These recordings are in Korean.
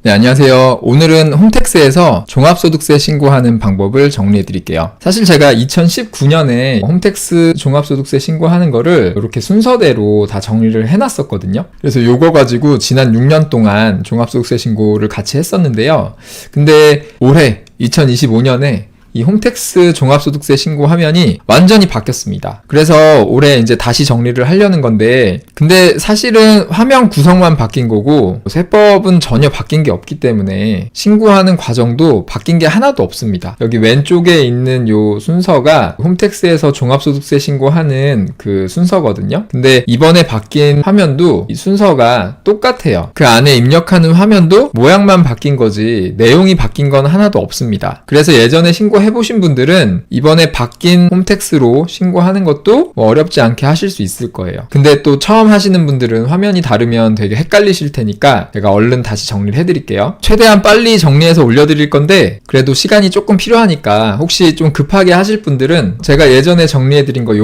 네, 안녕하세요. 오늘은 홈택스에서 종합소득세 신고하는 방법을 정리해 드릴게요. 사실 제가 2019년에 홈택스 종합소득세 신고하는 거를 이렇게 순서대로 다 정리를 해놨었거든요. 그래서 요거 가지고 지난 6년 동안 종합소득세 신고를 같이 했었는데요. 근데 올해 2025년에 이 홈택스 종합소득세 신고 화면이 완전히 바뀌었습니다. 그래서 올해 이제 다시 정리를 하려는 건데, 근데 사실은 화면 구성만 바뀐 거고 세법은 전혀 바뀐 게 없기 때문에 신고하는 과정도 바뀐 게 하나도 없습니다. 여기 왼쪽에 있는 요 순서가 홈택스에서 종합소득세 신고하는 그 순서거든요. 근데 이번에 바뀐 화면도 이 순서가 똑같아요. 그 안에 입력하는 화면도 모양만 바뀐 거지 내용이 바뀐 건 하나도 없습니다. 그래서 예전에 해보신 분들은 이번에 바뀐 홈택스로 신고하는 것도 어렵지 않게 하실 수 있을 거예요. 근데 또 처음 하시는 분들은 화면이 다르면 되게 헷갈리실 테니까 제가 얼른 다시 정리를 해드릴게요. 최대한 빨리 정리해서 올려드릴 건데 그래도 시간이 조금 필요하니까 혹시 좀 급하게 하실 분들은 제가 예전에 정리해드린 거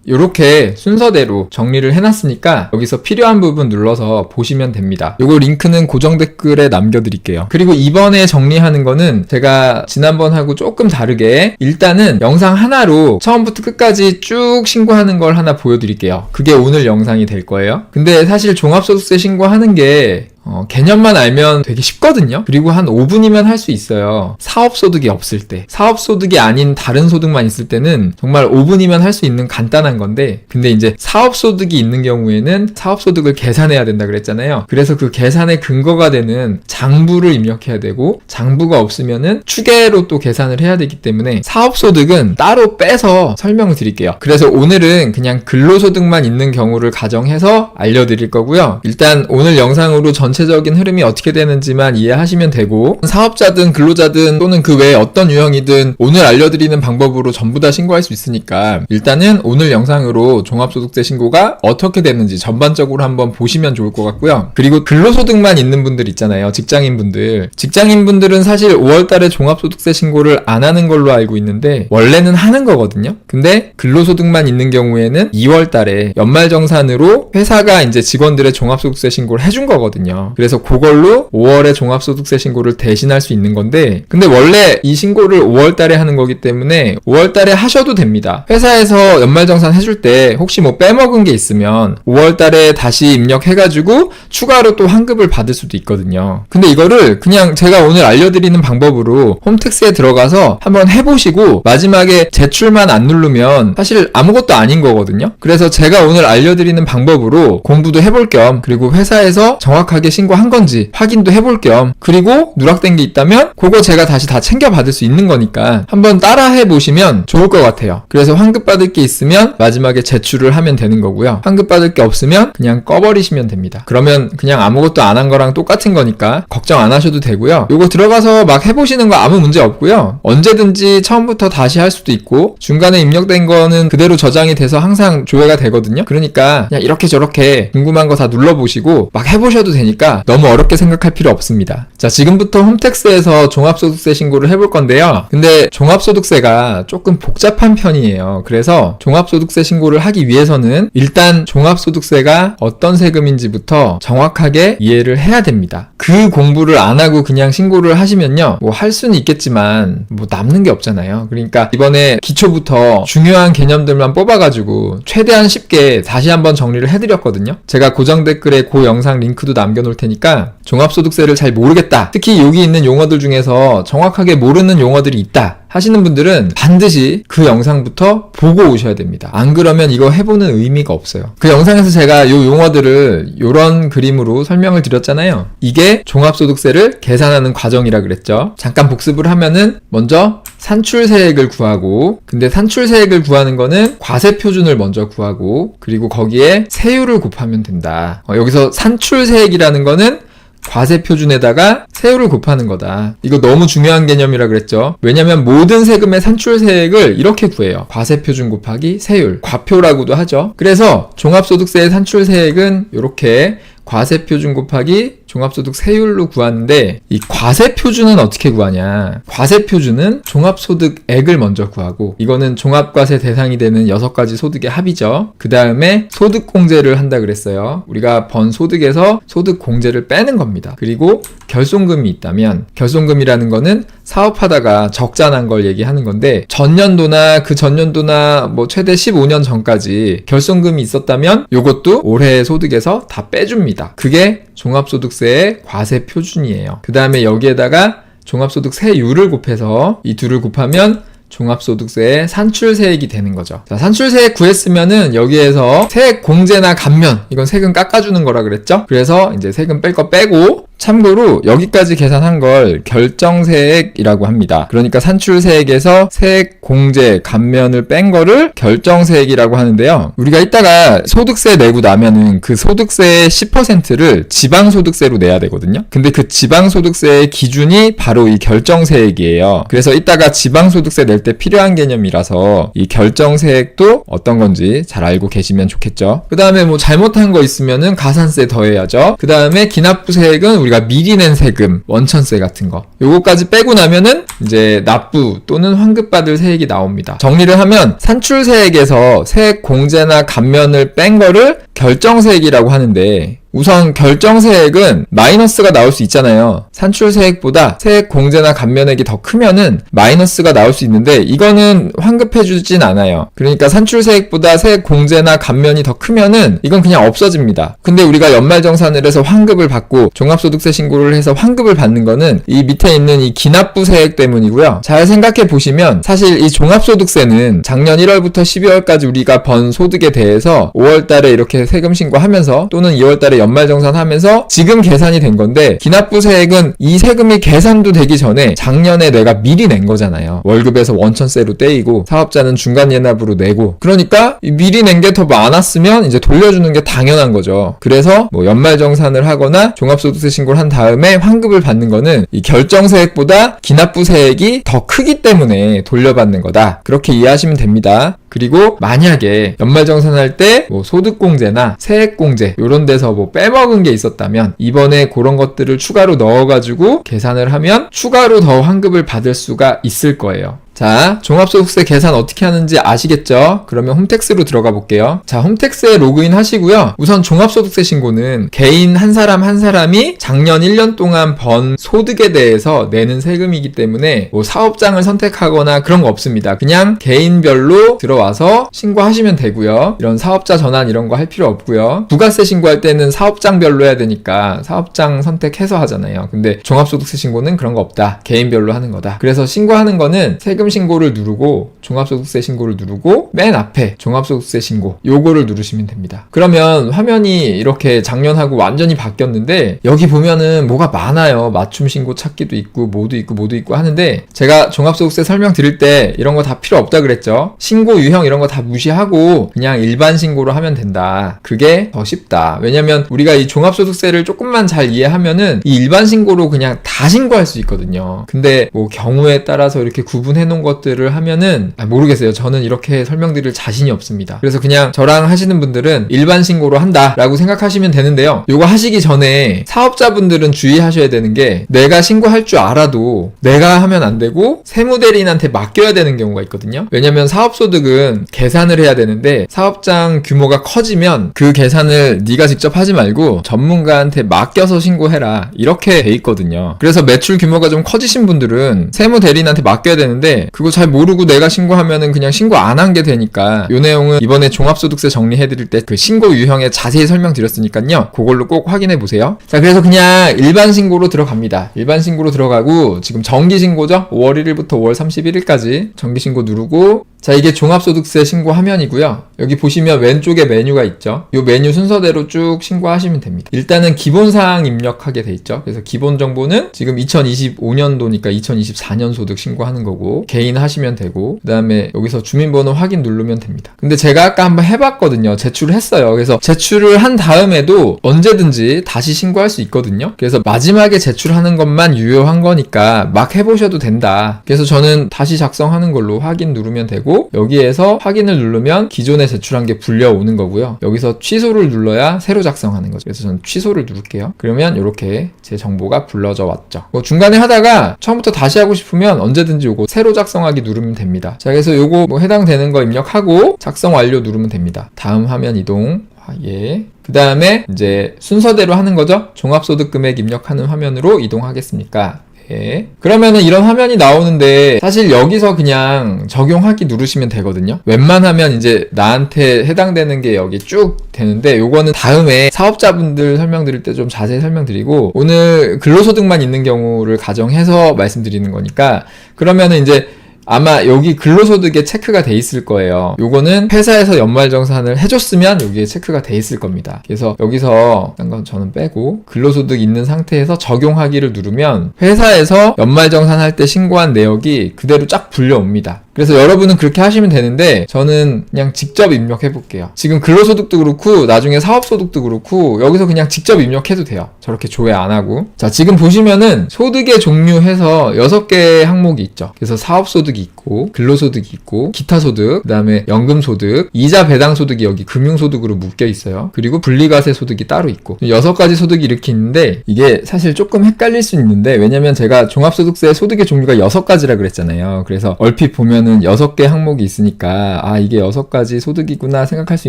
요렇게 순서대로 정리를 해놨으니까 여기서 필요한 부분 눌러서 보시면 됩니다. 요거 링크는 고정 댓글에 남겨드릴게요. 그리고 이번에 정리하는 거는 제가 지난번하고 조금 다르게 일단은 영상 하나로 처음부터 끝까지 쭉 신고하는 걸 하나 보여드릴게요. 그게 오늘 영상이 될 거예요. 근데 사실 종합소득세 신고하는 게 개념만 알면 되게 쉽거든요. 그리고 한 5분이면 할 수 있어요. 사업소득이 없을 때, 사업소득이 아닌 다른 소득만 있을 때는 정말 5분이면 할 수 있는 간단한 건데, 근데 이제 사업소득이 있는 경우에는 사업소득을 계산해야 된다 그랬잖아요. 그래서 그 계산의 근거가 되는 장부를 입력해야 되고, 장부가 없으면은 추계로 또 계산을 해야 되기 때문에 사업소득은 따로 빼서 설명을 드릴게요. 그래서 오늘은 그냥 근로소득만 있는 경우를 가정해서 알려드릴 거고요. 일단 오늘 영상으로 전체적인 흐름이 어떻게 되는지만 이해하시면 되고, 사업자든 근로자든 또는 그 외에 어떤 유형이든 오늘 알려드리는 방법으로 전부 다 신고할 수 있으니까 일단은 오늘 영상으로 종합소득세 신고가 어떻게 되는지 전반적으로 한번 보시면 좋을 것 같고요. 그리고 근로소득만 있는 분들 있잖아요. 직장인분들은 사실 5월달에 종합소득세 신고를 안 하는 걸로 알고 있는데 원래는 하는 거거든요. 근데 근로소득만 있는 경우에는 2월달에 연말정산으로 회사가 이제 직원들의 종합소득세 신고를 해준 거거든요. 그래서 그걸로 5월에 종합소득세 신고를 대신할 수 있는 건데, 근데 원래 이 신고를 5월달에 하는 거기 때문에 5월달에 하셔도 됩니다. 회사에서 연말정산 해줄 때 혹시 뭐 빼먹은 게 있으면 5월달에 다시 입력해가지고 추가로 또 환급을 받을 수도 있거든요. 근데 이거를 그냥 제가 오늘 알려드리는 방법으로 홈택스에 들어가서 한번 해보시고 마지막에 제출만 안 누르면 사실 아무것도 아닌 거거든요. 그래서 제가 오늘 알려드리는 방법으로 공부도 해볼 겸, 그리고 회사에서 정확하게 신고한 건지 확인도 해볼 겸, 그리고 누락된 게 있다면 그거 제가 다시 다 챙겨받을 수 있는 거니까 한번 따라해 보시면 좋을 것 같아요. 그래서 환급받을 게 있으면 마지막에 제출을 하면 되는 거고요. 환급받을 게 없으면 그냥 꺼버리시면 됩니다. 그러면 그냥 아무것도 안 한 거랑 똑같은 거니까 걱정 안 하셔도 되고요. 요거 들어가서 막 해보시는 거 아무 문제 없고요. 언제든지 처음부터 다시 할 수도 있고, 중간에 입력된 거는 그대로 저장이 돼서 항상 조회가 되거든요. 그러니까 그냥 이렇게 저렇게 궁금한 거 다 눌러보시고 막 해보셔도 되니까 너무 어렵게 생각할 필요 없습니다. 자, 지금부터 홈택스에서 종합소득세 신고를 해볼 건데요. 근데 종합소득세가 조금 복잡한 편이에요. 그래서 종합소득세 신고를 하기 위해서는 일단 종합소득세가 어떤 세금인지부터 정확하게 이해를 해야 됩니다. 그 공부를 안 하고 그냥 신고를 하시면요, 뭐 할 수는 있겠지만 뭐 남는 게 없잖아요. 그러니까 이번에 기초부터 중요한 개념들만 뽑아가지고 최대한 쉽게 다시 한번 정리를 해드렸거든요. 제가 고정 댓글에 그 영상 링크도 남겨놓을 테니까 종합소득세를 잘 모르겠다, 특히 여기 있는 용어들 중에서 정확하게 모르는 용어들이 있다 하시는 분들은 반드시 그 영상부터 보고 오셔야 됩니다. 안 그러면 이거 해보는 의미가 없어요. 그 영상에서 제가 요 용어들을 요런 그림으로 설명을 드렸잖아요. 이게 종합소득세를 계산하는 과정이라 그랬죠. 잠깐 복습을 하면은 먼저 산출세액을 구하고, 근데 산출세액을 구하는 거는 과세표준을 먼저 구하고, 그리고 거기에 세율을 곱하면 된다. 여기서 산출세액이라는 거는 과세표준에다가 세율을 곱하는 거다. 이거 너무 중요한 개념이라 그랬죠. 왜냐면 모든 세금의 산출세액을 이렇게 구해요. 과세표준 곱하기 세율, 과표라고도 하죠. 그래서 종합소득세의 산출세액은 이렇게 과세표준 곱하기 종합소득 세율로 구하는데 이 과세표준은 어떻게 구하냐? 과세표준은 종합소득액을 먼저 구하고 이거는 종합과세 대상이 되는 6가지 소득의 합이죠. 그 다음에 소득공제를 한다 그랬어요. 우리가 번 소득에서 소득공제를 빼는 겁니다. 그리고 결손금이 있다면 결손금이라는 거는 사업하다가 적자 난 걸 얘기하는 건데 전년도나 그 전년도나 뭐 최대 15년 전까지 결손금이 있었다면 요것도 올해 소득에서 다 빼줍니다. 그게 종합소득세의 과세 표준이에요. 그 다음에 여기에다가 종합소득세율을 곱해서 이 둘을 곱하면 종합소득세의 산출세액이 되는 거죠. 자, 산출세액 구했으면은 여기에서 세액 공제나 감면, 이건 세금 깎아주는 거라 그랬죠? 그래서 이제 세금 뺄 거 빼고, 참고로 여기까지 계산한 걸 결정세액이라고 합니다. 그러니까 산출세액에서 세액 공제, 감면을 뺀 거를 결정세액이라고 하는데요. 우리가 이따가 소득세 내고 나면은 그 소득세의 10%를 지방소득세로 내야 되거든요. 근데 그 지방소득세의 기준이 바로 이 결정세액이에요. 그래서 이따가 지방소득세 낼 때 필요한 개념이라서 이 결정세액도 어떤 건지 잘 알고 계시면 좋겠죠. 그 다음에 뭐 잘못한 거 있으면은 가산세 더해야죠. 그 다음에 기납부세액은 우리가 미리 낸 세금, 원천세 같은 거 요거까지 빼고 나면은 이제 납부 또는 환급받을 세액이 나옵니다. 정리를 하면 산출세액에서 세액 공제나 감면을 뺀 거를 결정세액이라고 하는데 우선 결정세액은 마이너스가 나올 수 있잖아요. 산출세액보다 세액 공제나 감면액이 더 크면은 마이너스가 나올 수 있는데 이거는 환급해주진 않아요. 그러니까 산출세액보다 세액 공제나 감면이 더 크면은 이건 그냥 없어집니다. 근데 우리가 연말정산을 해서 환급을 받고 종합소득세 신고를 해서 환급을 받는 거는 이 밑에 있는 이 기납부세액 때문이고요. 잘 생각해 보시면 사실 이 종합소득세는 작년 1월부터 12월까지 우리가 번 소득에 대해서 5월달에 이렇게 세금 신고하면서 또는 2월달에 연말정산하면서 지금 계산이 된 건데 기납부세액은 이 세금이 계산도 되기 전에 작년에 내가 미리 낸 거잖아요. 월급에서 원천세로 떼이고 사업자는 중간 예납으로 내고 그러니까 미리 낸 게 더 많았으면 이제 돌려주는 게 당연한 거죠. 그래서 뭐 연말정산을 하거나 종합소득세 신고를 한 다음에 환급을 받는 거는 이 결정세액보다 기납부세액이 더 크기 때문에 돌려받는 거다. 그렇게 이해하시면 됩니다. 그리고 만약에 연말정산할 때 뭐 소득공제나 세액공제 이런 데서 뭐 빼먹은 게 있었다면 이번에 그런 것들을 추가로 넣어가지고 계산을 하면 추가로 더 환급을 받을 수가 있을 거예요. 자, 종합소득세 계산 어떻게 하는지 아시겠죠? 그러면 홈택스로 들어가 볼게요. 자, 홈택스에 로그인 하시고요. 우선 종합소득세 신고는 개인 한 사람이 작년 1년 동안 번 소득에 대해서 내는 세금이기 때문에 뭐 사업장을 선택하거나 그런 거 없습니다. 그냥 개인별로 들어와서 신고하시면 되고요. 이런 사업자 전환 이런 거 할 필요 없고요. 부가세 신고할 때는 사업장별로 해야 되니까 사업장 선택해서 하잖아요. 근데 종합소득세 신고는 그런 거 없다. 개인별로 하는 거다. 그래서 신고하는 거는 세금 신고를 누르고 종합소득세 신고를 누르고 맨 앞에 종합소득세 신고 요거를 누르시면 됩니다. 그러면 화면이 이렇게 작년하고 완전히 바뀌었는데 여기 보면은 뭐가 많아요. 맞춤 신고 찾기도 있고 뭐도 있고 하는데 제가 종합소득세 설명 드릴 때 이런 거 다 필요 없다 그랬죠. 신고 유형 이런 거 다 무시하고 그냥 일반 신고로 하면 된다. 그게 더 쉽다. 왜냐면 우리가 이 종합소득세를 조금만 잘 이해하면은 이 일반 신고로 그냥 다 신고할 수 있거든요. 근데 뭐 경우에 따라서 이렇게 구분해 놓은 것들을 하면은 모르겠어요. 저는 이렇게 설명드릴 자신이 없습니다. 그래서 그냥 저랑 하시는 분들은 일반 신고로 한다라고 생각하시면 되는데요. 요거 하시기 전에 사업자분들은 주의하셔야 되는 게 내가 신고할 줄 알아도 내가 하면 안 되고 세무대리인한테 맡겨야 되는 경우가 있거든요. 왜냐면 사업소득은 계산을 해야 되는데 사업장 규모가 커지면 그 계산을 네가 직접 하지 말고 전문가한테 맡겨서 신고해라 이렇게 돼 있거든요. 그래서 매출 규모가 좀 커지신 분들은 세무대리인한테 맡겨야 되는데 그거 잘 모르고 내가 신고하면은 그냥 신고 안 한 게 되니까 요 내용은 이번에 종합소득세 정리해드릴 때 그 신고 유형에 자세히 설명드렸으니까요. 그걸로 꼭 확인해 보세요. 자, 그래서 그냥 일반 신고로 들어갑니다. 일반 신고로 들어가고 지금 정기 신고죠? 5월 1일부터 5월 31일까지 정기 신고 누르고 자, 이게 종합소득세 신고 화면이고요. 여기 보시면 왼쪽에 메뉴가 있죠. 이 메뉴 순서대로 쭉 신고하시면 됩니다. 일단은 기본사항 입력하게 돼 있죠. 그래서 기본 정보는 지금 2025년도니까 2024년 소득 신고하는 거고 개인 하시면 되고 그 다음에 여기서 주민번호 확인 누르면 됩니다. 근데 제가 아까 한번 해봤거든요. 제출을 했어요. 그래서 제출을 한 다음에도 언제든지 다시 신고할 수 있거든요. 그래서 마지막에 제출하는 것만 유효한 거니까 막 해보셔도 된다. 그래서 저는 다시 작성하는 걸로 확인 누르면 되고 누르고 여기에서 확인을 누르면 기존에 제출한 게 불려오는 거고요. 여기서 취소를 눌러야 새로 작성하는 거죠. 그래서 저는 취소를 누를게요. 그러면 이렇게 제 정보가 불러져 왔죠. 뭐 중간에 하다가 처음부터 다시 하고 싶으면 언제든지 요거 새로 작성하기 누르면 됩니다. 자, 그래서 요거 뭐 해당되는 거 입력하고 작성 완료 누르면 됩니다. 다음 화면 이동. 예. 그 다음에 이제 순서대로 하는 거죠. 종합소득금액 입력하는 화면으로 이동하겠습니까? 예. 그러면은 이런 화면이 나오는데 사실 여기서 그냥 적용하기 누르시면 되거든요. 웬만하면 이제 나한테 해당되는 게 여기 쭉 되는데 요거는 다음에 사업자분들 설명드릴 때 좀 자세히 설명드리고 오늘 근로소득만 있는 경우를 가정해서 말씀드리는 거니까 그러면은 이제 아마 여기 근로소득에 체크가 돼 있을 거예요. 요거는 회사에서 연말정산을 해줬으면 여기에 체크가 돼 있을 겁니다. 그래서 여기서 딴 건 저는 빼고 근로소득 있는 상태에서 적용하기를 누르면 회사에서 연말정산할 때 신고한 내역이 그대로 쫙 불려옵니다. 그래서 여러분은 그렇게 하시면 되는데 저는 그냥 직접 입력해 볼게요. 지금 근로소득도 그렇고 나중에 사업소득도 그렇고 여기서 그냥 직접 입력해도 돼요. 저렇게 조회 안 하고. 자, 지금 보시면은 소득의 종류해서 6개의 항목이 있죠. 그래서 사업소득이 있고 근로소득이 있고 기타소득, 그 다음에 연금소득, 이자 배당소득이 여기 금융소득으로 묶여 있어요. 그리고 분리과세 소득이 따로 있고 6가지 소득이 이렇게 있는데 이게 사실 조금 헷갈릴 수 있는데 왜냐면 제가 종합소득세 소득의 종류가 6가지라 그랬잖아요. 그래서 얼핏 보면 6개 항목이 있으니까 아 이게 6가지 소득이구나 생각할 수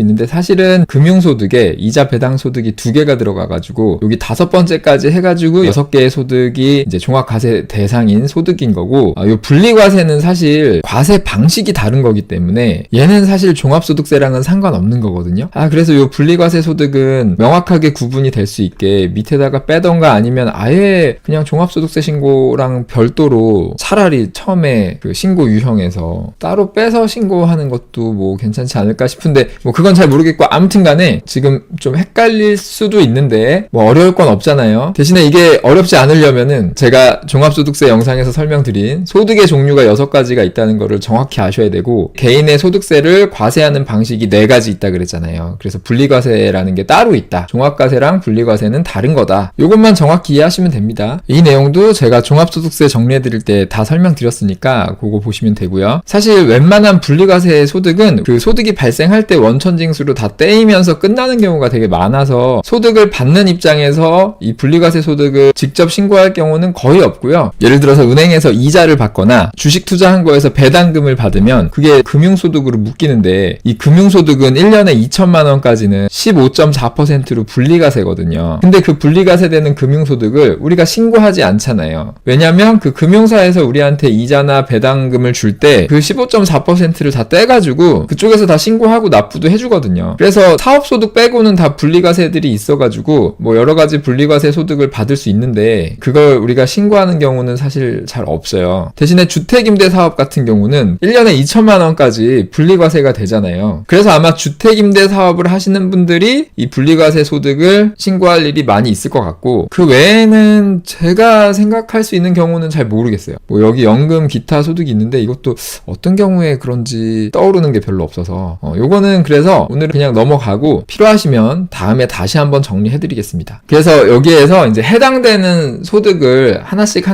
있는데 사실은 금융소득에 이자 배당소득이 2개가 들어가가지고 여기 5번째까지 해가지고 6개의 소득이 이제 종합과세 대상인 소득인 거고 요 분리과세는 사실 과세 방식이 다른 거기 때문에 얘는 사실 종합소득세랑은 상관없는 거거든요. 그래서 요 분리과세 소득은 명확하게 구분이 될 수 있게 밑에다가 빼던가 아니면 아예 그냥 종합소득세 신고랑 별도로 차라리 처음에 그 신고 유형에서 따로 빼서 신고하는 것도 뭐 괜찮지 않을까 싶은데 뭐 그건 잘 모르겠고 아무튼 간에 지금 좀 헷갈릴 수도 있는데 뭐 어려울 건 없잖아요. 대신에 이게 어렵지 않으려면은 제가 종합소득세 영상에서 설명드린 소득의 종류가 6가지가 있다는 거를 정확히 아셔야 되고 개인의 소득세를 과세하는 방식이 4가지 있다 그랬잖아요. 그래서 분리과세라는 게 따로 있다. 종합과세랑 분리과세는 다른 거다. 이것만 정확히 이해하시면 됩니다. 이 내용도 제가 종합소득세 정리해드릴 때 다 설명드렸으니까 그거 보시면 되고요. 사실 웬만한 분리과세 소득은 그 소득이 발생할 때 원천징수로 다 떼이면서 끝나는 경우가 되게 많아서 소득을 받는 입장에서 이 분리과세 소득을 직접 신고할 경우는 거의 없고요. 예를 들어서 은행에서 이자를 받거나 주식 투자한 거에서 배당금을 받으면 그게 금융소득으로 묶이는데 이 금융소득은 1년에 2천만 원까지는 15.4%로 분리과세거든요. 근데 그 분리과세되는 금융소득을 우리가 신고하지 않잖아요. 왜냐면 그 금융사에서 우리한테 이자나 배당금을 줄 때 그 15.4%를 다 떼가지고 그쪽에서 다 신고하고 납부도 해주거든요. 그래서 사업소득 빼고는 다 분리과세들이 있어가지고 뭐 여러가지 분리과세 소득을 받을 수 있는데 그걸 우리가 신고하는 경우는 사실 잘 없어요. 대신에 주택임대사업 같은 경우는 1년에 2천만 원까지 분리과세가 되잖아요. 그래서 아마 주택임대사업을 하시는 분들이 이 분리과세 소득을 신고할 일이 많이 있을 것 같고 그 외에는 제가 생각할 수 있는 경우는 잘 모르겠어요. 뭐 여기 연금 기타 소득이 있는데 이것도 어떤 경우에 그런지 떠오르는 게 별로 없어서 요거는 그래서 오늘은 그냥 넘어가고 필요하시면 다음에 다시 한번 정리해드리겠습니다. 그래서 여기에서 이제 해당되는 소득을 하나씩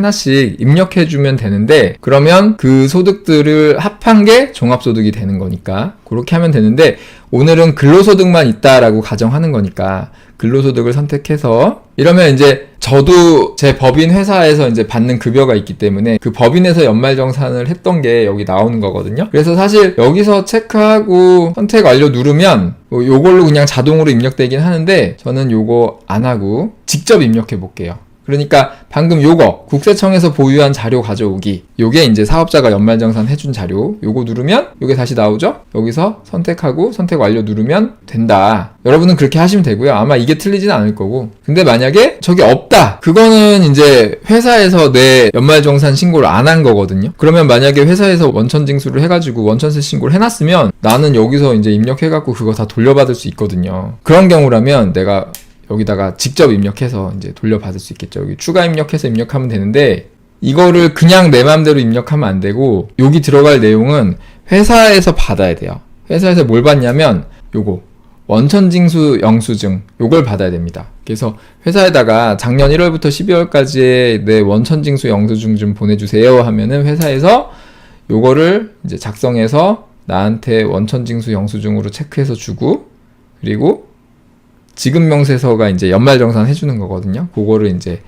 입력해주면 되는데 그러면 그 소득들을 합한 게 종합소득이 되는 거니까 그렇게 하면 되는데 오늘은 근로소득만 있다라고 가정하는 거니까 근로소득을 선택해서 이러면 이제 저도 제 법인 회사에서 이제 받는 급여가 있기 때문에 그 법인에서 연말정산을 했던 게 여기 나오는 거거든요. 그래서 사실 여기서 체크하고 선택 완료 누르면 요걸로 그냥 자동으로 입력되긴 하는데 저는 요거 안 하고 직접 입력해 볼게요. 그러니까 방금 요거 국세청에서 보유한 자료 가져오기 요게 이제 사업자가 연말정산 해준 자료 요거 누르면 요게 다시 나오죠. 여기서 선택하고 선택 완료 누르면 된다. 여러분은 그렇게 하시면 되고요. 아마 이게 틀리진 않을 거고 근데 만약에 저게 없다 그거는 이제 회사에서 내 연말정산 신고를 안 한 거거든요. 그러면 만약에 회사에서 원천징수를 해가지고 원천세 신고를 해놨으면 나는 여기서 이제 입력해갖고 그거 다 돌려받을 수 있거든요. 그런 경우라면 내가 여기다가 직접 입력해서 이제 돌려받을 수 있겠죠. 여기 추가 입력해서 입력하면 되는데 이거를 그냥 내 맘대로 입력하면 안 되고 여기 들어갈 내용은 회사에서 받아야 돼요. 회사에서 뭘 받냐면 요거 원천징수 영수증 요걸 받아야 됩니다. 그래서 회사에다가 작년 1월부터 12월까지의 내 원천징수 영수증 좀 보내주세요 하면은 회사에서 요거를 이제 작성해서 나한테 원천징수 영수증으로 체크해서 주고, 그리고 지급명세서가 이제 연말정산 해주는 거거든요. 그거를 이제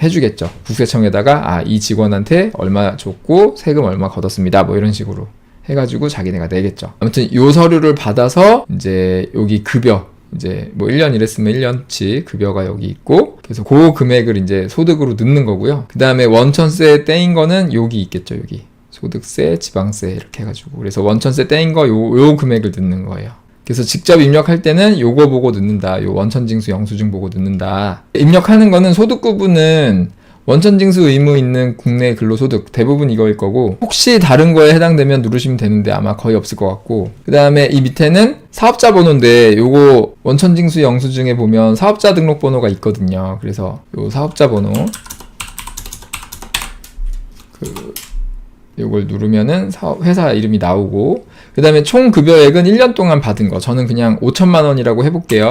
해주겠죠. 국세청에다가 이 직원한테 얼마 줬고 세금 얼마 걷었습니다. 뭐 이런 식으로 해가지고 자기네가 내겠죠. 아무튼 요 서류를 받아서 이제 여기 급여, 이제 뭐 1년 일했으면 1년치 급여가 여기 있고, 그래서 그 금액을 이제 소득으로 넣는 거고요. 그 다음에 원천세 떼인 거는 여기 있겠죠. 여기 소득세, 지방세 이렇게 해가지고, 그래서 원천세 떼인 거 요 금액을 넣는 거예요. 그래서 직접 입력할 때는 요거 보고 넣는다. 요 원천징수 영수증 보고 넣는다. 입력하는 거는 소득 구분은 원천징수 의무 있는 국내 근로소득 대부분 이거일 거고, 혹시 다른 거에 해당되면 누르시면 되는데 아마 거의 없을 것 같고, 그 다음에 이 밑에는 사업자 번호인데 요거 원천징수 영수증에 보면 사업자 등록번호가 있거든요. 그래서 요 사업자 번호 요걸 누르면은 회사 이름이 나오고, 그 다음에 총 급여액은 1년 동안 받은 거, 저는 그냥 5천만 원이라고 해볼게요.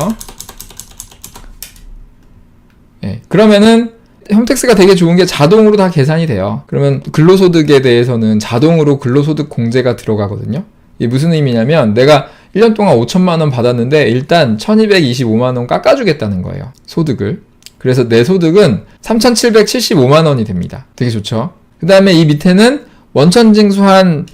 네, 그러면은 홈택스가 되게 좋은 게 자동으로 다 계산이 돼요. 그러면 근로소득에 대해서는 자동으로 근로소득 공제가 들어가거든요. 이게 무슨 의미냐면 내가 1년 동안 5천만 원 받았는데 일단 1225만 원 깎아주겠다는 거예요. 소득을. 그래서 내 소득은 3775만 원이 됩니다. 되게 좋죠. 그 다음에 이 밑에는 원천징수한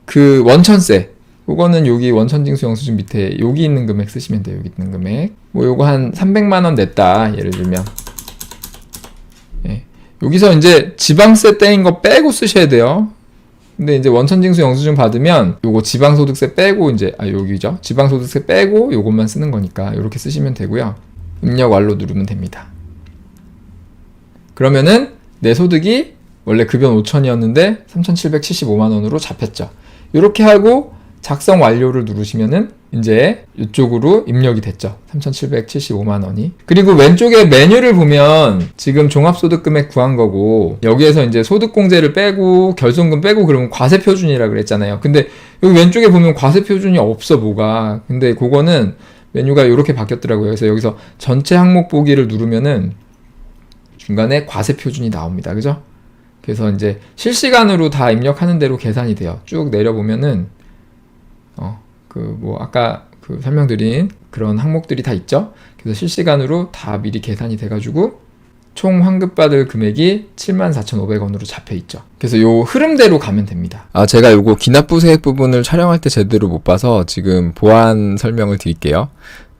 그 원천세, 요거는 여기 원천징수 영수증 밑에 여기 있는 금액 쓰시면 돼요. 여기 있는 금액. 뭐 요거 한 300만 원 냈다, 예를 들면. 예. 여기서 이제 지방세 떼인 거 빼고 쓰셔야 돼요. 근데 이제 원천징수 영수증 받으면 요거 지방소득세 빼고 이제 여기죠. 지방소득세 빼고 요것만 쓰는 거니까 요렇게 쓰시면 되고요. 입력 완료 누르면 됩니다. 그러면은 내 소득이 원래 급여는 5천이었는데 3,775만 원으로 잡혔죠. 이렇게 하고 작성 완료를 누르시면은 이제 이쪽으로 입력이 됐죠. 3,775만 원이. 그리고 왼쪽에 메뉴를 보면 지금 종합소득금액 구한 거고, 여기에서 이제 소득공제를 빼고 결손금 빼고 그러면 과세표준이라 그랬잖아요. 근데 여기 왼쪽에 보면 과세표준이 없어, 뭐가. 근데 그거는 메뉴가 이렇게 바뀌었더라고요. 그래서 여기서 전체 항목 보기를 누르면은 중간에 과세표준이 나옵니다. 그죠? 그래서 이제 실시간으로 다 입력하는 대로 계산이 돼요. 쭉 내려보면은 아까 설명드린 그런 항목들이 다 있죠. 그래서 실시간으로 다 미리 계산이 돼가지고 총 환급받을 금액이 74,500원으로 잡혀 있죠. 그래서 요 흐름대로 가면 됩니다. 제가 요거 기납부세액 부분을 촬영할 때 제대로 못 봐서 지금 보완 설명을 드릴게요.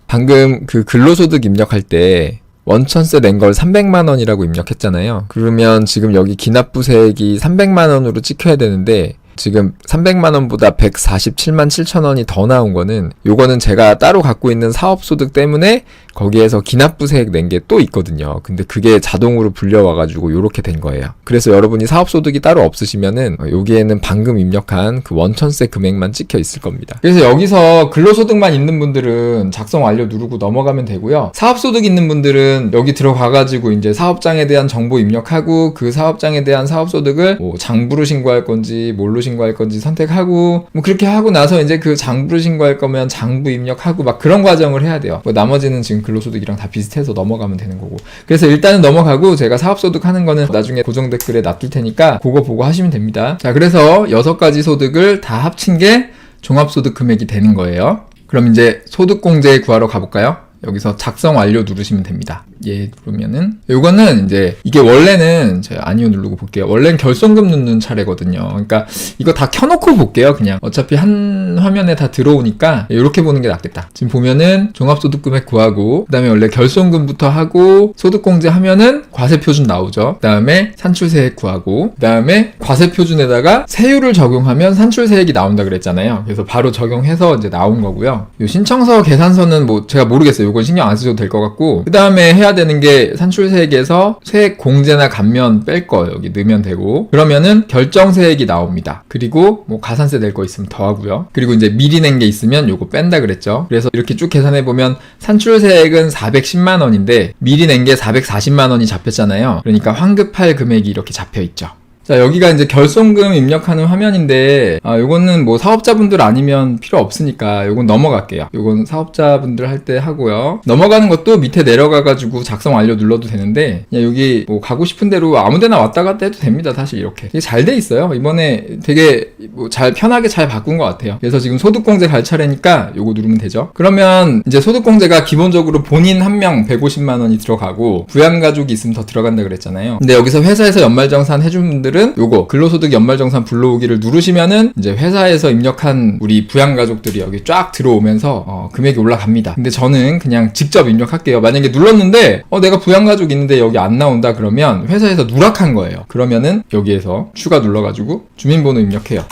방금 그 근로소득 입력할 때 원천세 낸 걸 300만 원이라고 입력했잖아요. 그러면 지금 여기 기납부세액이 300만 원으로 찍혀야 되는데 지금 300만 원보다 147만 7천 원이 더 나온 거는, 요거는 제가 따로 갖고 있는 사업소득 때문에 거기에서 기납부세액 낸 게 또 있거든요. 근데 그게 자동으로 불려와가지고 요렇게 된 거예요. 그래서 여러분이 사업소득이 따로 없으시면은 여기에는 방금 입력한 그 원천세 금액만 찍혀 있을 겁니다. 그래서 여기서 근로소득만 있는 분들은 작성 완료 누르고 넘어가면 되고요. 사업소득 있는 분들은 여기 들어가가지고 이제 사업장에 대한 정보 입력하고, 그 사업장에 대한 사업소득을 뭐 장부로 신고할 건지 뭘로 신고할 건지 선택하고, 뭐 그렇게 하고 나서 이제 그 장부로 신고할 거면 장부 입력하고 막 그런 과정을 해야 돼요. 뭐 나머지는 지금 근로소득이랑 다 비슷해서 넘어가면 되는 거고. 그래서 일단은 넘어가고, 제가 사업소득 하는 거는 나중에 고정 댓글에 놔둘 테니까 그거 보고 하시면 됩니다. 자, 그래서 6가지 소득을 다 합친 게 종합소득 금액이 되는 거예요. 그럼 이제 소득공제 구하러 가볼까요? 여기서 작성 완료 누르시면 됩니다. 누르면은 요거는 이제 이게 원래는 제가 아니요 누르고 볼게요. 원래는 결손금 넣는 차례거든요. 그러니까 이거 다 켜놓고 볼게요. 그냥 어차피 한 화면에 다 들어오니까 이렇게 보는 게 낫겠다. 지금 보면은 종합소득금액 구하고, 그 다음에 원래 결손금부터 하고 소득공제 하면은 과세표준 나오죠. 그 다음에 산출세액 구하고, 그 다음에 과세표준에다가 세율을 적용하면 산출세액이 나온다 그랬잖아요. 그래서 바로 적용해서 이제 나온 거고요. 요 신청서 계산서는 뭐 제가 모르겠어요. 이건 신경 안 쓰셔도 될 것 같고, 그 다음에 해야 되는 게 산출세액에서 세액 공제나 감면 뺄 거 여기 넣으면 되고, 그러면은 결정세액이 나옵니다. 그리고 뭐 가산세 낼 거 있으면 더 하고요. 그리고 이제 미리 낸 게 있으면 요거 뺀다 그랬죠. 그래서 이렇게 쭉 계산해 보면 산출세액은 410만 원인데 미리 낸 게 440만 원이 잡혔잖아요. 그러니까 환급할 금액이 이렇게 잡혀 있죠. 자, 여기가 이제 결손금 입력하는 화면인데, 요거는 뭐 사업자분들 아니면 필요 없으니까 요건 넘어갈게요. 요건 사업자분들 할 때 하고요. 넘어가는 것도 밑에 내려가가지고 작성 완료 눌러도 되는데, 그냥 여기 뭐 가고 싶은 대로 아무데나 왔다 갔다 해도 됩니다. 사실 이렇게. 되게 잘 돼 있어요. 이번에 되게 뭐 편하게 잘 바꾼 것 같아요. 그래서 지금 소득공제 갈 차례니까 요거 누르면 되죠. 그러면 이제 소득공제가 기본적으로 본인 한 명 150만 원이 들어가고 부양가족이 있으면 더 들어간다 그랬잖아요. 근데 여기서 회사에서 연말정산 해준 분들은 요거 근로소득 연말정산 불러오기를 누르시면은 이제 회사에서 입력한 우리 부양가족들이 여기 쫙 들어오면서 금액이 올라갑니다. 근데 저는 그냥 직접 입력할게요. 만약에 눌렀는데 내가 부양가족 있는데 여기 안 나온다 그러면 회사에서 누락한 거예요. 그러면은 여기에서 추가 눌러가지고 주민번호 입력해요.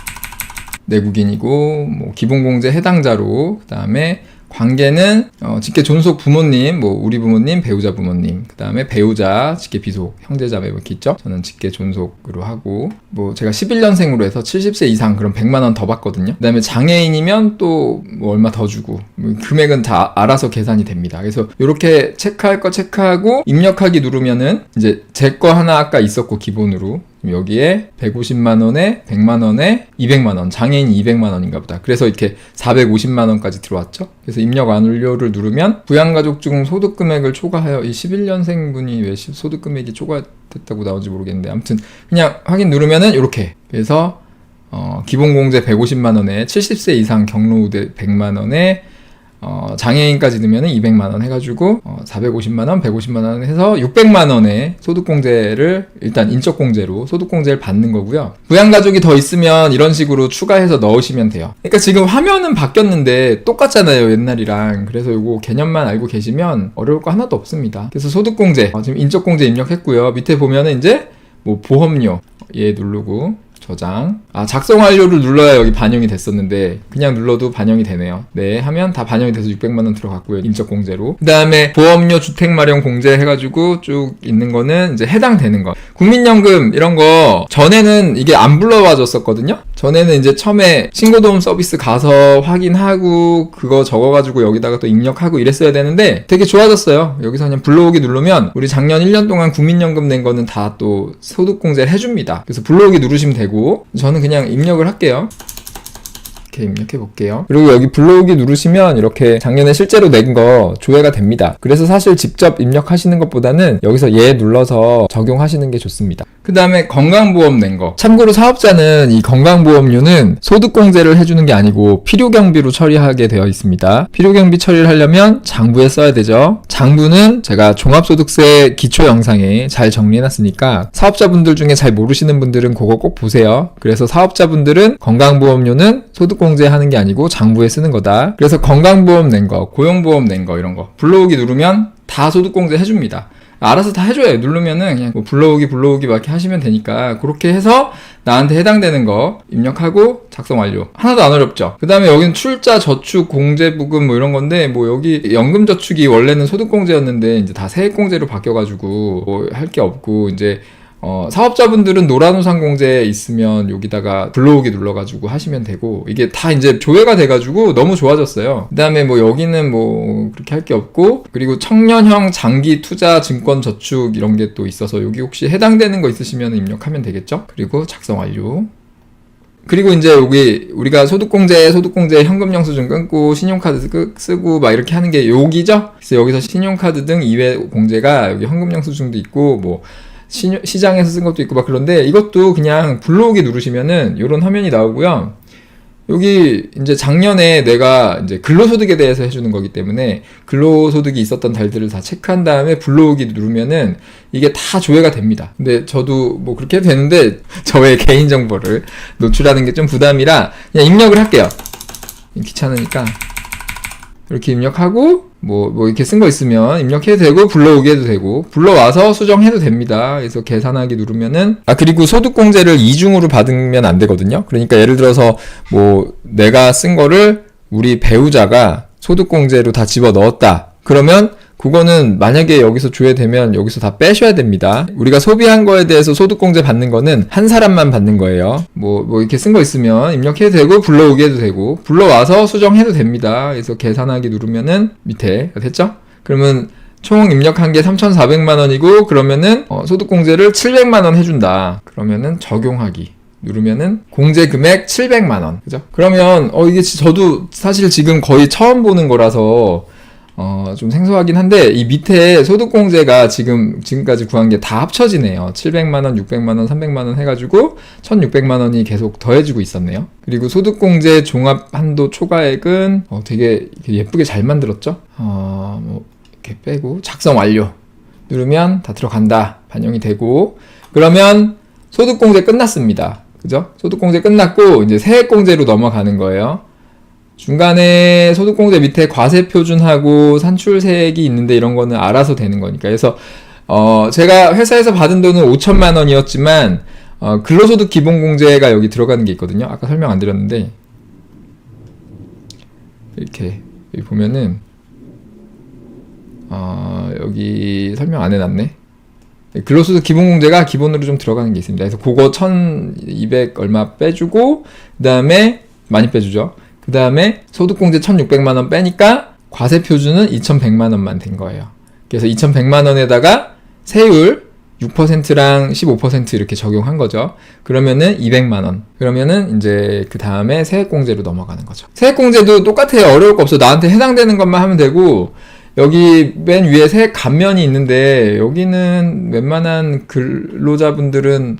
내국인이고 뭐 기본공제 해당자로, 그 다음에 관계는 직계 존속 부모님, 뭐 우리 부모님, 배우자 부모님, 그 다음에 배우자, 직계 비속, 형제자매 이렇게 있죠. 저는 직계 존속으로 하고, 뭐 제가 11년생으로 해서 70세 이상 그럼 100만 원 더 받거든요. 그 다음에 장애인이면 또 뭐 얼마 더 주고, 뭐 금액은 다 알아서 계산이 됩니다. 그래서 이렇게 체크할 거 체크하고 입력하기 누르면은 이제 제 거 하나 아까 있었고 기본으로 여기에 150만원에 100만원에 200만원, 장애인이 200만원인가 보다. 그래서 이렇게 450만원까지 들어왔죠. 그래서 입력 완료를 누르면 부양가족 중 소득금액을 초과하여, 이 11년생 분이 왜 소득금액이 초과됐다고 나오는지 모르겠는데, 아무튼 그냥 확인 누르면은 이렇게. 그래서 기본공제 150만원에 70세 이상 경로우대 100만원에 장애인까지 넣으면 200만원 해가지고 450만원, 150만원 해서 600만원의 소득공제를 일단 인적공제로 소득공제를 받는 거고요. 부양가족이 더 있으면 이런 식으로 추가해서 넣으시면 돼요. 그러니까 지금 화면은 바뀌었는데 똑같잖아요, 옛날이랑. 그래서 이거 개념만 알고 계시면 어려울 거 하나도 없습니다. 그래서 소득공제, 지금 인적공제 입력했고요. 밑에 보면은 이제 뭐 보험료 얘 누르고 저장. 작성 완료를 눌러야 여기 반영이 됐었는데 그냥 눌러도 반영이 되네요. 네 하면 다 반영이 돼서 600만원 들어갔고요. 인적공제로. 그 다음에 보험료 주택마련 공제 해가지고 쭉 있는 거는 이제 해당되는 거. 국민연금 이런 거 전에는 이게 안 불러와 줬었거든요. 전에는 이제 처음에 신고도움 서비스 가서 확인하고 그거 적어가지고 여기다가 또 입력하고 이랬어야 되는데 되게 좋아졌어요. 여기서 그냥 불러오기 누르면 우리 작년 1년 동안 국민연금 낸 거는 다 또 소득공제를 해줍니다. 그래서 불러오기 누르시면 되고, 저는 그냥 입력을 할게요. 이렇게 입력해 볼게요. 그리고 여기 불러오기 누르시면 이렇게 작년에 실제로 낸 거 조회가 됩니다. 그래서 사실 직접 입력하시는 것보다는 여기서 얘 눌러서 적용하시는 게 좋습니다. 그 다음에 건강보험 낸 거. 참고로 사업자는 이 건강보험료는 소득공제를 해주는 게 아니고 필요경비로 처리하게 되어 있습니다. 필요경비 처리를 하려면 장부에 써야 되죠. 장부는 제가 종합소득세 기초 영상에 잘 정리해놨으니까 사업자분들 중에 잘 모르시는 분들은 그거 꼭 보세요. 그래서 사업자분들은 건강보험료는 소득공제하는 게 아니고 장부에 쓰는 거다. 그래서 건강보험 낸 거, 고용보험 낸 거 이런 거 불러오기 누르면 다 소득공제 해줍니다. 알아서 다 해줘요. 누르면은 그냥 뭐 불러오기 막 이렇게 하시면 되니까 그렇게 해서 나한테 해당되는 거 입력하고 작성 완료. 하나도 안 어렵죠. 그 다음에 여기는 출자, 저축, 공제부금 뭐 이런 건데, 뭐 여기 연금저축이 원래는 소득공제였는데 이제 다 세액공제로 바뀌어가지고 뭐 할 게 없고, 이제 사업자분들은 노란우산공제에 있으면 여기다가 불러오기 눌러가지고 하시면 되고, 이게 다 이제 조회가 돼가지고 너무 좋아졌어요. 그 다음에 뭐 여기는 뭐 그렇게 할 게 없고, 그리고 청년형 장기 투자 증권 저축 이런 게 또 있어서 여기 혹시 해당되는 거 있으시면 입력하면 되겠죠? 그리고 작성 완료. 그리고 이제 여기 우리가 소득공제 현금영수증 끊고 신용카드 쓰고 막 이렇게 하는 게 여기죠? 그래서 여기서 신용카드 등 이외 공제가 여기 현금영수증도 있고 뭐 시장에서 쓴 것도 있고 막 그런데, 이것도 그냥 불러오기 누르시면은 이런 화면이 나오고요. 여기 이제 작년에 내가 이제 근로소득에 대해서 해주는 거기 때문에 근로소득이 있었던 달들을 다 체크한 다음에 불러오기 누르면은 이게 다 조회가 됩니다. 근데 저도 뭐 그렇게 해도 되는데 저의 개인정보를 노출하는 게 좀 부담이라 그냥 입력을 할게요. 귀찮으니까 이렇게 입력하고 뭐 이렇게 쓴 거 있으면 입력해도 되고 불러오기 해도 되고 불러와서 수정해도 됩니다. 그래서 계산하기 누르면은, 그리고 소득공제를 이중으로 받으면 안 되거든요. 그러니까 예를 들어서 뭐 내가 쓴 거를 우리 배우자가 소득공제로 다 집어 넣었다. 그러면 그거는 만약에 여기서 조회되면 여기서 다 빼셔야 됩니다. 우리가 소비한 거에 대해서 소득공제 받는 거는 한 사람만 받는 거예요. 뭐 이렇게 쓴 거 있으면 입력해도 되고 불러오기 해도 되고 불러와서 수정해도 됩니다. 그래서 계산하기 누르면은 밑에 됐죠? 그러면 총 입력한 게 3,400만 원이고 그러면은 소득공제를 700만 원 해준다. 그러면은 적용하기 누르면은 공제 금액 700만 원. 그죠? 그러면 이게 저도 사실 지금 거의 처음 보는 거라서 좀 생소하긴 한데 이 밑에 소득공제가 지금까지 구한 게 다 합쳐지네요. 700만 원, 600만 원, 300만 원 해가지고 1,600만 원이 계속 더해지고 있었네요. 그리고 소득공제 종합 한도 초과액은 되게 예쁘게 잘 만들었죠? 뭐 이렇게 빼고 작성 완료 누르면 다 들어간다. 반영이 되고 그러면 소득공제 끝났습니다. 그죠? 소득공제 끝났고 이제 세액공제로 넘어가는 거예요. 중간에 소득공제 밑에 과세표준하고 산출세액이 있는데 이런 거는 알아서 되는 거니까. 그래서 제가 회사에서 받은 돈은 5천만 원이었지만 근로소득 기본공제가 여기 들어가는 게 있거든요. 아까 설명 안 드렸는데 이렇게 여기 보면은 여기 설명 안 해놨네. 근로소득 기본공제가 기본으로 좀 들어가는 게 있습니다. 그래서 그거 1,200 얼마 빼주고 그 다음에 많이 빼주죠. 그 다음에 소득공제 1,600만 원 빼니까 과세표준은 2,100만 원만 된 거예요. 그래서 2,100만 원에다가 세율 6%랑 15% 이렇게 적용한 거죠. 그러면은 200만 원. 그러면은 이제 그 다음에 세액공제로 넘어가는 거죠. 세액공제도 똑같아요. 어려울 거 없어. 나한테 해당되는 것만 하면 되고 여기 맨 위에 세액 감면이 있는데 여기는 웬만한 근로자분들은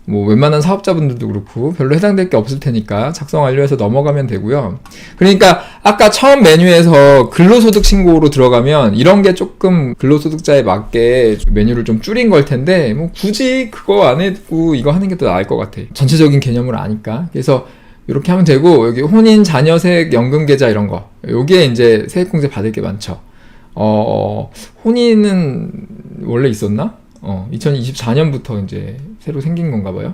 뭐 웬만한 사업자분들도 그렇고 별로 해당될 게 없을 테니까 작성 완료해서 넘어가면 되고요. 그러니까 아까 처음 메뉴에서 근로소득 신고로 들어가면 이런 게 조금 근로소득자에 맞게 메뉴를 좀 줄인 걸 텐데 뭐 굳이 그거 안 해도 이거 하는 게 더 나을 것 같아. 전체적인 개념을 아니까. 그래서 이렇게 하면 되고 여기 혼인 자녀 세액 연금 계좌 이런 거 여기에 이제 세액공제 받을 게 많죠. 혼인은 원래 있었나? 2024년부터 이제 새로 생긴 건가 봐요.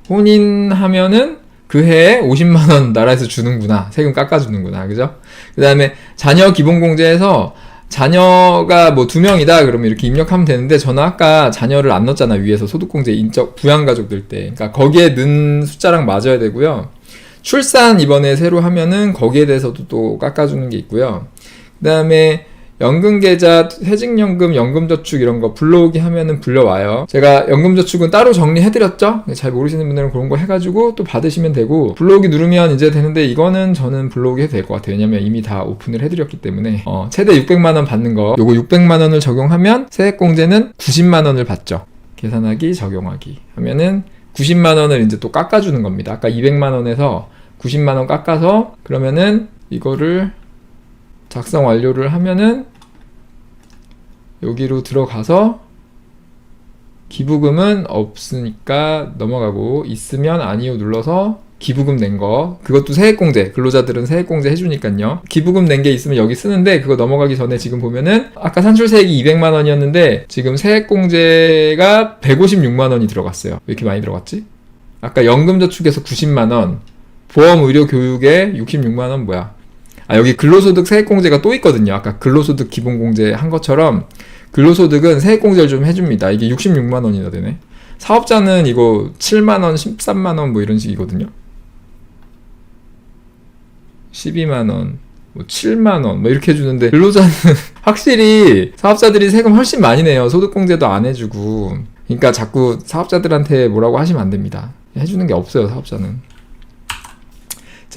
혼인하면은 그 해에 50만 원 나라에서 주는구나. 세금 깎아주는구나. 그죠? 그 다음에 자녀 기본공제에서 자녀가 뭐 2명이다 그러면 이렇게 입력하면 되는데 저는 아까 자녀를 안 넣었잖아. 위에서 소득공제 인적 부양가족들 때. 그러니까 거기에 넣은 숫자랑 맞아야 되고요. 출산 이번에 새로 하면은 거기에 대해서도 또 깎아주는 게 있고요. 그 다음에 연금계좌, 퇴직연금, 연금저축 이런 거 불러오기 하면은 불려와요. 제가 연금저축은 따로 정리해드렸죠? 잘 모르시는 분들은 그런 거 해가지고 또 받으시면 되고 불러오기 누르면 이제 되는데 이거는 저는 불러오기 해도 될 것 같아요. 왜냐면 이미 다 오픈을 해드렸기 때문에 최대 600만원 받는 거 요거 600만원을 적용하면 세액공제는 90만원을 받죠. 계산하기, 적용하기 하면은 90만원을 이제 또 깎아주는 겁니다. 아까 200만원에서 90만원 깎아서 그러면은 이거를 작성 완료를 하면은 여기로 들어가서 기부금은 없으니까 넘어가고 있으면 아니요 눌러서 기부금 낸 거 그것도 세액공제 근로자들은 세액공제 해주니까요. 기부금 낸 게 있으면 여기 쓰는데 그거 넘어가기 전에 지금 보면은 아까 산출세액이 200만 원이었는데 지금 세액공제가 156만 원이 들어갔어요. 왜 이렇게 많이 들어갔지? 아까 연금저축에서 90만 원 보험 의료 교육에 66만 원 뭐야? 여기 근로소득 세액공제가 또 있거든요. 아까 근로소득 기본공제 한 것처럼 근로소득은 세액공제를 좀 해줍니다. 이게 66만 원이나 되네. 사업자는 이거 7만 원, 13만 원 뭐 이런 식이거든요. 12만 원, 뭐 7만 원 뭐 이렇게 해주는데 근로자는 확실히 사업자들이 세금 훨씬 많이 내요. 소득공제도 안 해주고. 그러니까 자꾸 사업자들한테 뭐라고 하시면 안 됩니다. 해주는 게 없어요, 사업자는.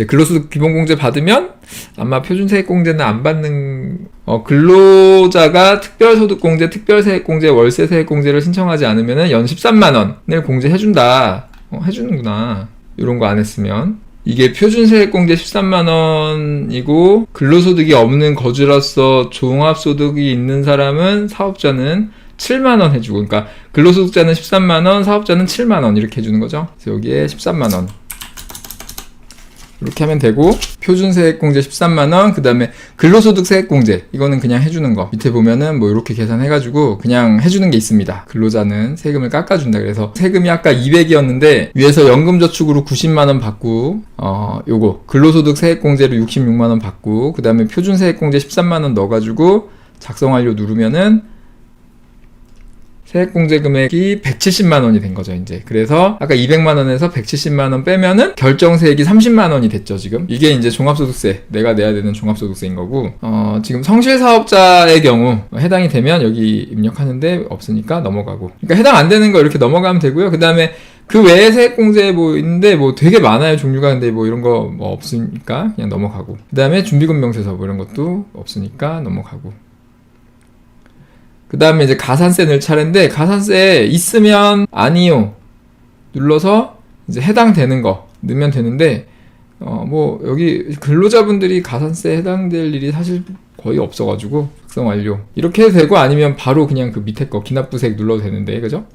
근로소득 기본공제 받으면 아마 표준세액공제는 안 받는 근로자가 특별소득공제, 특별세액공제, 월세세액공제를 신청하지 않으면 연 13만 원을 공제해준다. 해주는구나. 이런 거 안 했으면. 이게 표준세액공제 13만 원이고 근로소득이 없는 거주로서 종합소득이 있는 사람은 사업자는 7만 원 해주고 그러니까 근로소득자는 13만 원, 사업자는 7만 원 이렇게 해주는 거죠. 그래서 여기에 13만 원 이렇게 하면 되고 표준세액공제 13만원 그 다음에 근로소득세액공제 이거는 그냥 해주는 거 밑에 보면은 뭐 이렇게 계산해가지고 그냥 해주는 게 있습니다. 근로자는 세금을 깎아준다. 그래서 세금이 아까 200이었는데 위에서 연금저축으로 90만원 받고 요거 근로소득세액공제로 66만원 받고 그 다음에 표준세액공제 13만원 넣어가지고 작성완료 누르면은 세액공제 금액이 170만 원이 된 거죠, 이제. 그래서 아까 200만 원에서 170만 원 빼면은 결정세액이 30만 원이 됐죠, 지금. 이게 이제 종합소득세, 내가 내야 되는 종합소득세인 거고, 지금 성실사업자의 경우 해당이 되면 여기 입력하는데 없으니까 넘어가고. 그러니까 해당 안 되는 거 이렇게 넘어가면 되고요. 그 다음에 그 외에 세액공제 뭐 있는데 뭐 되게 많아요, 종류가. 근데 뭐 이런 거 뭐 없으니까 그냥 넘어가고. 그 다음에 준비금명세서 뭐 이런 것도 없으니까 넘어가고. 그 다음에 이제 가산세 낼 차례인데, 가산세 있으면 아니요 눌러서 이제 해당되는 거 넣으면 되는데, 뭐 여기 근로자분들이 가산세 해당될 일이 사실 거의 없어가지고 작성 완료 이렇게 해도 되고, 아니면 바로 그냥 그 밑에 거 기납부세액 눌러도 되는데, 그죠?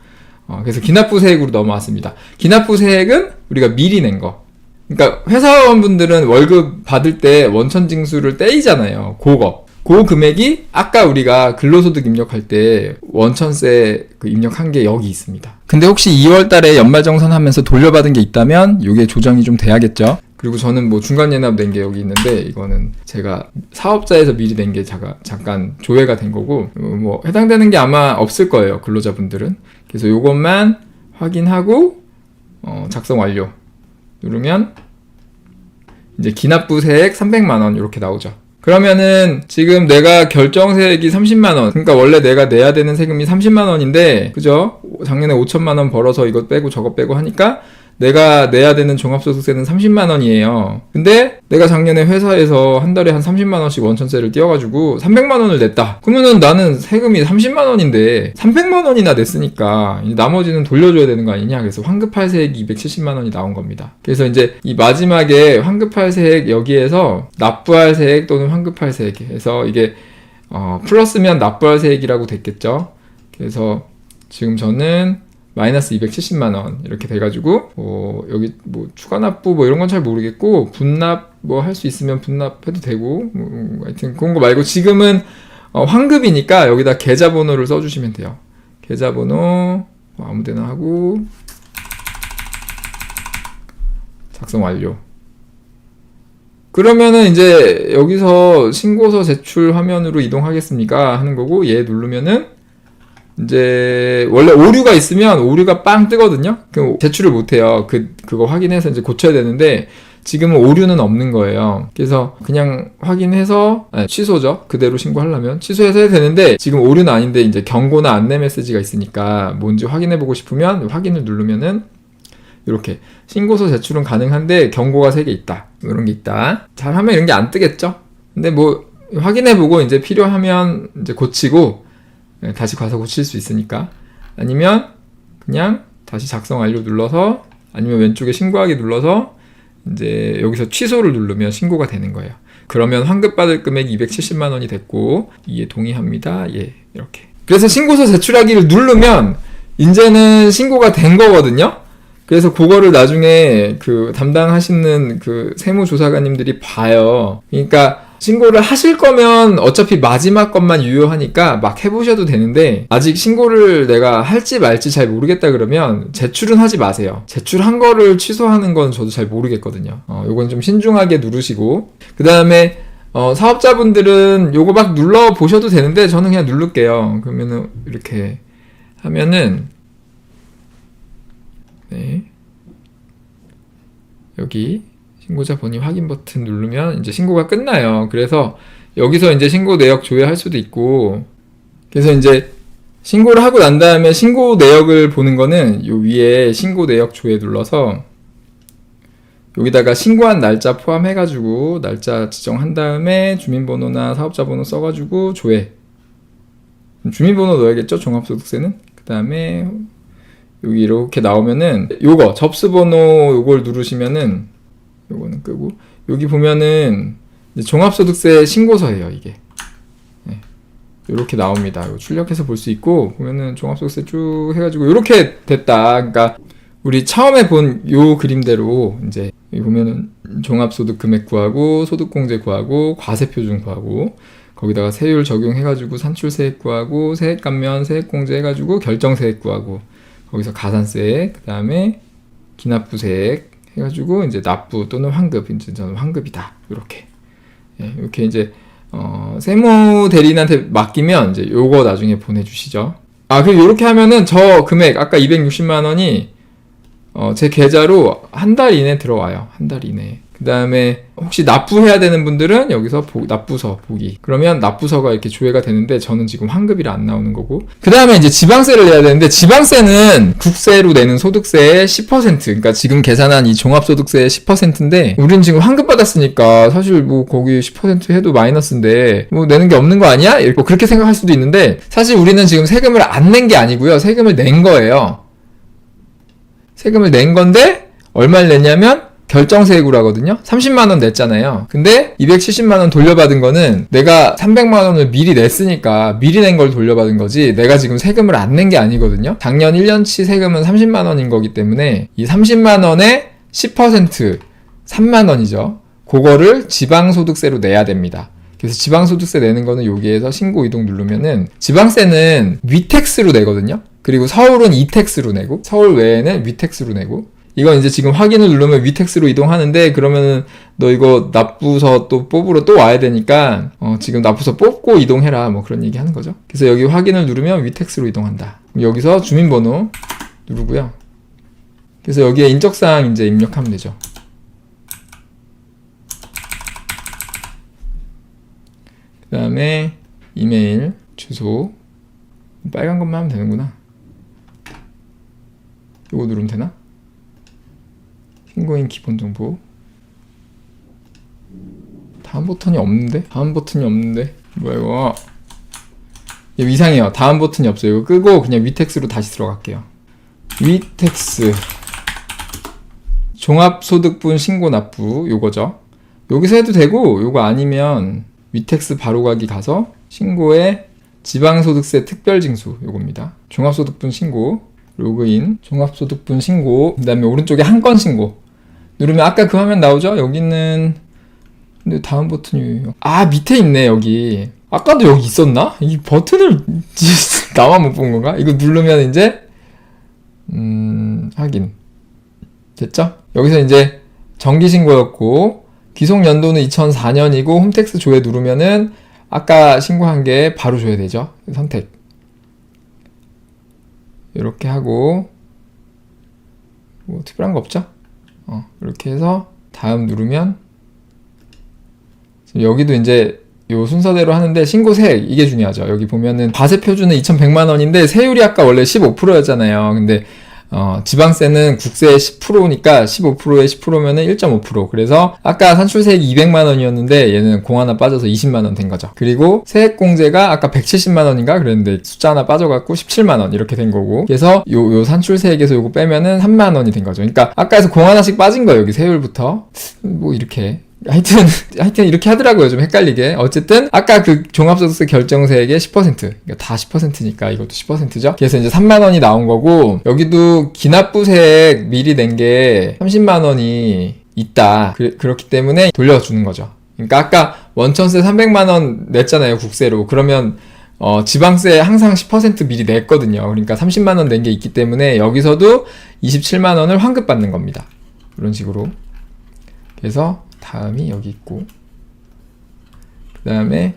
그래서 기납부세액으로 넘어왔습니다. 기납부세액은 우리가 미리 낸 거. 그러니까 회사원분들은 월급 받을 때 원천징수를 떼이잖아요. 그 금액이 아까 우리가 근로소득 입력할 때 원천세 그 입력한 게 여기 있습니다. 근데 혹시 2월 달에 연말정산하면서 돌려받은 게 있다면 이게 조정이 좀 돼야겠죠. 그리고 저는 뭐 중간예납 낸 게 여기 있는데, 이거는 제가 사업자에서 미리 낸 게 잠깐 조회가 된 거고, 뭐 해당되는 게 아마 없을 거예요, 근로자분들은. 그래서 요것만 확인하고 작성 완료 누르면 이제 기납부세액 300만 원 이렇게 나오죠. 그러면은 지금 내가 결정세액이 30만 원, 그러니까 원래 내가 내야 되는 세금이 30만 원인데, 그죠? 작년에 5천만 원 벌어서 이것 빼고 저것 빼고 하니까 내가 내야 되는 종합소득세는 30만 원이에요. 근데 내가 작년에 회사에서 한 달에 한 30만 원씩 원천세를 띄워가지고 300만 원을 냈다. 그러면은 나는 세금이 30만 원인데 300만 원이나 냈으니까 나머지는 돌려줘야 되는 거 아니냐. 그래서 환급할세액이 270만 원이 나온 겁니다. 그래서 이제 이 마지막에 환급할세액 여기에서 납부할세액 또는 환급할세액에서 이게 플러스면 납부할세액이라고 됐겠죠. 그래서 지금 저는 마이너스 270만 원 이렇게 돼가지고 여기 뭐 추가 납부 뭐 이런 건 잘 모르겠고, 분납 뭐 할 수 있으면 분납해도 되고, 하여튼 그런 거 말고 지금은 환급이니까 여기다 계좌번호를 써주시면 돼요. 계좌번호 아무데나 하고 작성 완료. 그러면은 이제 여기서 신고서 제출 화면으로 이동하겠습니까 하는 거고, 얘 누르면은 이제 원래 오류가 있으면 오류가 빵 뜨거든요. 그 제출을 못해요. 그거 확인해서 이제 고쳐야 되는데, 지금은 오류는 없는 거예요. 그래서 그냥 확인해서 취소죠. 그대로 신고하려면 취소해서 해야 되는데, 지금 오류는 아닌데 이제 경고나 안내 메시지가 있으니까 뭔지 확인해 보고 싶으면 확인을 누르면은 이렇게 신고서 제출은 가능한데 경고가 3개 있다, 이런 게 있다. 잘하면 이런 게 안 뜨겠죠. 근데 뭐 확인해 보고 이제 필요하면 이제 고치고 다시 가서 고칠 수 있으니까, 아니면 그냥 다시 작성 완료 눌러서, 아니면 왼쪽에 신고하기 눌러서 이제 여기서 취소를 누르면 신고가 되는 거예요. 그러면 환급받을 금액 270만 원이 됐고, 이에 동의합니다. 예, 이렇게. 그래서 신고서 제출하기를 누르면 이제는 신고가 된 거거든요. 그래서 그거를 나중에 그 담당하시는 그 세무조사관님들이 봐요. 그러니까 신고를 하실 거면 어차피 마지막 것만 유효하니까 막 해보셔도 되는데, 아직 신고를 내가 할지 말지 잘 모르겠다 그러면 제출은 하지 마세요. 제출한 거를 취소하는 건 저도 잘 모르겠거든요. 요건 좀 신중하게 누르시고, 그 다음에 사업자분들은 요거 막 눌러 보셔도 되는데 저는 그냥 누를게요. 그러면은 이렇게 하면은 여기 신고자 본인 확인 버튼 누르면 이제 신고가 끝나요. 그래서 여기서 이제 신고 내역 조회할 수도 있고, 그래서 이제 신고를 하고 난 다음에 신고 내역을 보는 거는 요 위에 신고 내역 조회 눌러서 여기다가 신고한 날짜 포함해가지고 날짜 지정한 다음에 주민번호나 사업자번호 써가지고 조회. 주민번호 넣어야겠죠, 종합소득세는. 그 다음에 여기 이렇게 나오면은 요거 접수번호 요걸 누르시면은, 요거는 끄고, 여기 보면은 종합소득세 신고서예요, 이게. 네. 이렇게 나옵니다. 이거 출력해서 볼 수 있고, 보면은 종합소득세 쭉 해가지고 이렇게 됐다. 그러니까 우리 처음에 본 요 그림대로 이제 여기 보면은 종합소득 금액 구하고, 소득공제 구하고, 과세표준 구하고, 거기다가 세율 적용해가지고 산출세액 구하고, 세액감면, 세액공제 해가지고 결정세액 구하고, 거기서 가산세, 그 다음에 기납부세액 해가지고 이제 납부 또는 환급, 이제 저는 환급이다. 이렇게. 이렇게 이제 세무 대리인한테 맡기면 이제 요거 나중에 보내주시죠. 그리고 이렇게 하면은 저 금액 아까 260만 원이 제 계좌로 한 달 이내 들어와요. 한 달 이내. 그 다음에 혹시 납부해야 되는 분들은 여기서 납부서 보기. 그러면 납부서가 이렇게 조회가 되는데 저는 지금 환급이라 안 나오는 거고. 그 다음에 이제 지방세를 내야 되는데 지방세는 국세로 내는 소득세의 10%. 그러니까 지금 계산한 이 종합소득세의 10%인데 우린 지금 환급 받았으니까 사실 뭐 거기 10% 해도 마이너스인데 뭐 내는 게 없는 거 아니야? 이렇게 그렇게 생각할 수도 있는데 사실 우리는 지금 세금을 안 낸 게 아니고요. 세금을 낸 거예요. 세금을 낸 건데 얼마를 냈냐면 결정세액으로 하거든요. 30만원 냈잖아요. 근데 270만원 돌려받은 거는 내가 300만원을 미리 냈으니까 미리 낸 걸 돌려받은 거지 내가 지금 세금을 안 낸 게 아니거든요. 작년 1년치 세금은 30만원인 거기 때문에 이 30만원의 10% 3만원이죠. 그거를 지방소득세로 내야 됩니다. 그래서 지방소득세 내는 거는 여기에서 신고 이동 누르면은 지방세는 위택스로 내거든요. 그리고 서울은 이택스로 내고 서울 외에는 위택스로 내고 이건 이제 지금 확인을 누르면 위택스로 이동하는데 그러면은 너 이거 납부서 또 뽑으러 또 와야 되니까 지금 납부서 뽑고 이동해라 뭐 그런 얘기 하는 거죠. 그래서 여기 확인을 누르면 위택스로 이동한다. 여기서 주민번호 누르고요. 그래서 여기에 인적사항 이제 입력하면 되죠. 그 다음에 이메일, 주소 빨간 것만 하면 되는구나. 이거 누르면 되나? 신고인 기본정보 다음 버튼이 없는데? 뭐야 이거 이상해요. 다음 버튼이 없어요. 이거 끄고 그냥 위택스로 다시 들어갈게요. 위택스 종합소득분 신고 납부 요거죠. 여기서 해도 되고 요거 아니면 위택스 바로가기 가서 신고에 지방소득세 특별징수 요겁니다. 종합소득분 신고 로그인 종합소득분 신고 그 다음에 오른쪽에 한 건 신고 누르면 아까 그 화면 나오죠? 여기는 근데 다음 버튼이 밑에 있네. 여기 아까도 여기 있었나? 이 버튼을 나만 못 본 건가? 이거 누르면 이제 확인 됐죠? 여기서 이제 정기신고였고 기속연도는 2004년이고 홈택스 조회 누르면은 아까 신고한 게 바로 줘야 되죠. 선택 이렇게 하고 뭐 특별한 거 없죠? 이렇게 해서 다음 누르면 여기도 이제 요 순서대로 하는데 신고세액 이게 중요하죠. 여기 보면은 과세 표준은 2,100만 원인데 세율이 아까 원래 15%였잖아요. 근데 지방세는 국세의 10%니까 15%에 10%면은 1.5%. 그래서 아까 산출세액이 200만 원이었는데 얘는 공 하나 빠져서 20만 원 된 거죠. 그리고 세액공제가 아까 170만 원인가 그랬는데 숫자 하나 빠져갖고 17만 원 이렇게 된 거고. 그래서 요 산출세액에서 요거 빼면은 3만 원이 된 거죠. 그러니까 아까에서 공 하나씩 빠진 거예요. 여기 세율부터. 뭐 이렇게. 하여튼 이렇게 하더라고요. 좀 헷갈리게. 어쨌든 아까 그 종합소득세 결정세액의 10%. 그러니까 다 10%니까 이것도 10%죠. 그래서 이제 3만 원이 나온 거고 여기도 기납부세액 미리 낸 게 30만 원이 있다. 그렇기 때문에 돌려주는 거죠. 그러니까 아까 원천세 300만 원 냈잖아요. 국세로. 그러면 지방세 항상 10% 미리 냈거든요. 그러니까 30만 원 낸 게 있기 때문에 여기서도 27만 원을 환급받는 겁니다. 이런 식으로. 그래서 다음이 여기 있고 그 다음에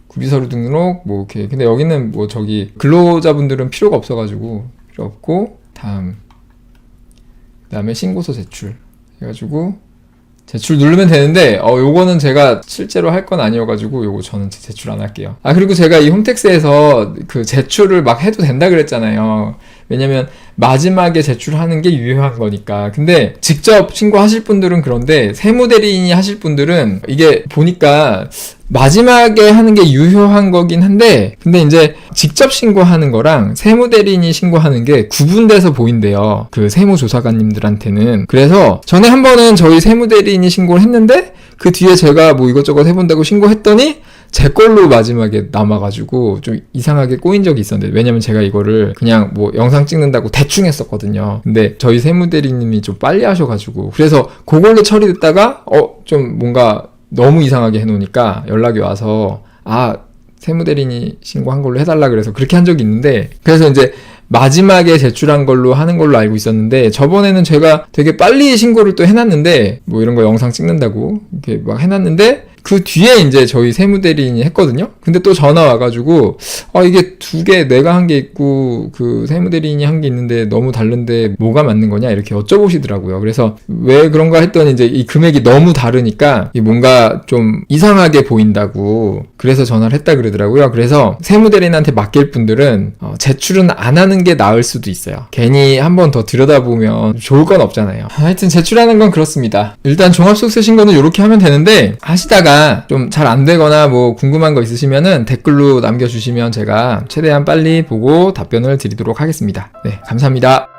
구비서류 등록 뭐 이렇게 근데 여기는 뭐 저기 근로자분들은 필요가 없어가지고 필요 없고 다음 그 다음에 신고서 제출 해가지고 제출 누르면 되는데 요거는 제가 실제로 할 건 아니어가지고 요거 저는 제출 안 할게요. 그리고 제가 이 홈택스에서 그 제출을 막 해도 된다 그랬잖아요. 왜냐면 마지막에 제출하는 게 유효한 거니까. 근데 직접 신고하실 분들은 그런데 세무대리인이 하실 분들은 이게 보니까 마지막에 하는 게 유효한 거긴 한데 근데 이제 직접 신고하는 거랑 세무대리인이 신고하는 게 구분돼서 보인대요. 그 세무조사관님들한테는. 그래서 전에 한 번은 저희 세무대리인이 신고를 했는데 그 뒤에 제가 뭐 이것저것 해본다고 신고했더니 제 걸로 마지막에 남아가지고 좀 이상하게 꼬인 적이 있었는데 왜냐면 제가 이거를 그냥 뭐 영상 찍는다고 대충 했었거든요. 근데 저희 세무대리님이 좀 빨리 하셔가지고 그래서 그걸로 처리됐다가 좀 뭔가 너무 이상하게 해놓으니까 연락이 와서 세무대리인이 신고한 걸로 해달라 그래서 그렇게 한 적이 있는데 그래서 이제 마지막에 제출한 걸로 하는 걸로 알고 있었는데 저번에는 제가 되게 빨리 신고를 또 해놨는데 뭐 이런 거 영상 찍는다고 이렇게 막 해놨는데 그 뒤에 이제 저희 세무대리인이 했거든요. 근데 또 전화 와가지고 이게 두 개 내가 한 게 있고 그 세무대리인이 한 게 있는데 너무 다른데 뭐가 맞는 거냐 이렇게 여쭤보시더라고요. 그래서 왜 그런가 했더니 이제 이 금액이 너무 다르니까 뭔가 좀 이상하게 보인다고 그래서 전화를 했다 그러더라고요. 그래서 세무대리인한테 맡길 분들은 제출은 안 하는 게 나을 수도 있어요. 괜히 한 번 더 들여다보면 좋을 건 없잖아요. 하여튼 제출하는 건 그렇습니다. 일단 종합소득세 신고는 이렇게 하면 되는데 하시다가 좀 잘 안 되거나 뭐 궁금한 거 있으시면은 댓글로 남겨주시면 제가 최대한 빨리 보고 답변을 드리도록 하겠습니다. 네, 감사합니다.